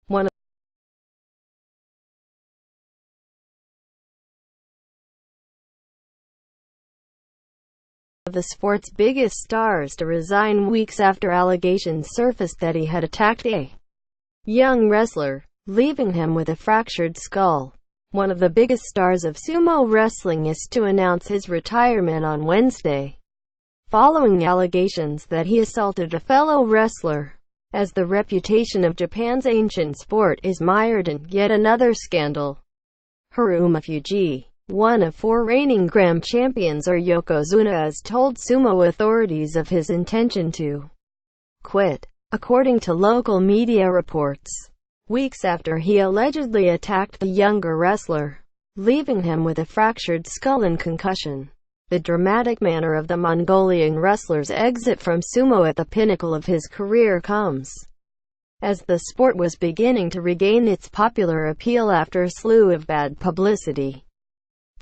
One of the sport's biggest stars to resign weeks after allegations surfaced that he had attacked a young wrestler, leaving him with a fractured skull. One of the biggest stars of sumo wrestling is to announce his retirement on Wednesday, following allegations that he assaulted a fellow wrestler, as the reputation of Japan's ancient sport is mired in yet another scandal. Harumafuji, one of 4 reigning Grand Champions or Yokozuna, has told sumo authorities of his intention to quit, according to local media reports, weeks after he allegedly attacked the younger wrestler, leaving him with a fractured skull and concussion. The dramatic manner of the Mongolian wrestler's exit from sumo at the pinnacle of his career comes as the sport was beginning to regain its popular appeal after a slew of bad publicity.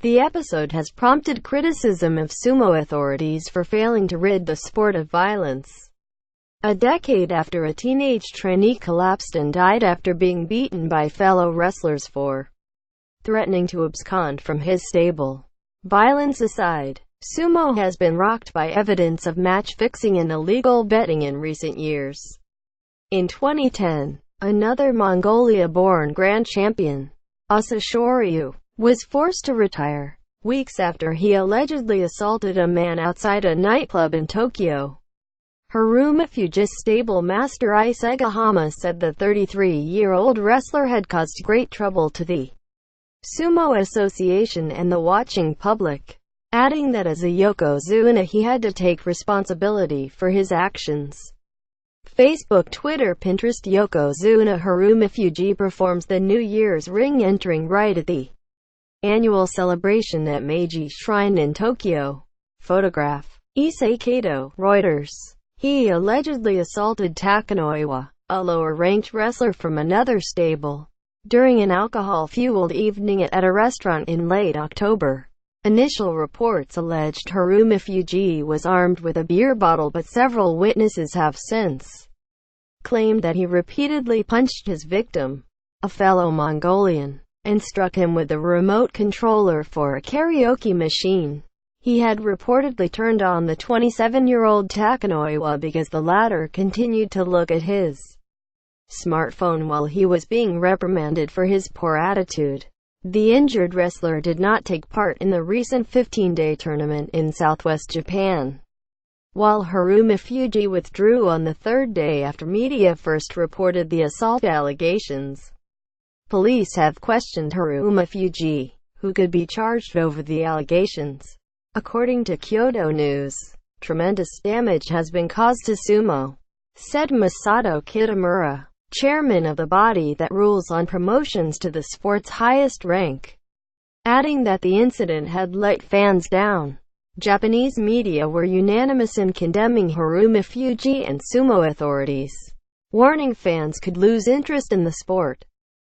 The episode has prompted criticism of sumo authorities for failing to rid the sport of violence. A decade after a teenage trainee collapsed and died after being beaten by fellow wrestlers for threatening to abscond from his stable. Violence aside, sumo has been rocked by evidence of match-fixing and illegal betting in recent years. In 2010, another Mongolia-born Grand Champion, Asashoryu, was forced to retire, weeks after he allegedly assaulted a man outside a nightclub in Tokyo. Harumafuji's stable master Isegahama said the 33-year-old wrestler had caused great trouble to the Sumo Association and the watching public, adding that as a yokozuna he had to take responsibility for his actions. Facebook, Twitter, Pinterest. Yokozuna Harumafuji performs the New Year's ring entering right at the annual celebration at Meiji Shrine in Tokyo. Photograph. Issei Kato, Reuters. He allegedly assaulted Takanoiwa, a lower-ranked wrestler from another stable, during an alcohol-fueled evening at a restaurant in late October. Initial reports alleged Harumafuji was armed with a beer bottle, but several witnesses have since claimed that he repeatedly punched his victim, a fellow Mongolian, and struck him with the remote controller for a karaoke machine. He had reportedly turned on the 27-year-old Takanoiwa because the latter continued to look at his smartphone while he was being reprimanded for his poor attitude. The injured wrestler did not take part in the recent 15-day tournament in southwest Japan, while Harumafuji withdrew on the 3rd day after media first reported the assault allegations. Police have questioned Harumafuji, who could be charged over the allegations. According to Kyoto News, tremendous damage has been caused to sumo, said Masato Kitamura, chairman of the body that rules on promotions to the sport's highest rank, adding that the incident had let fans down. Japanese media were unanimous in condemning Harumafuji and sumo authorities, warning fans could lose interest in the sport.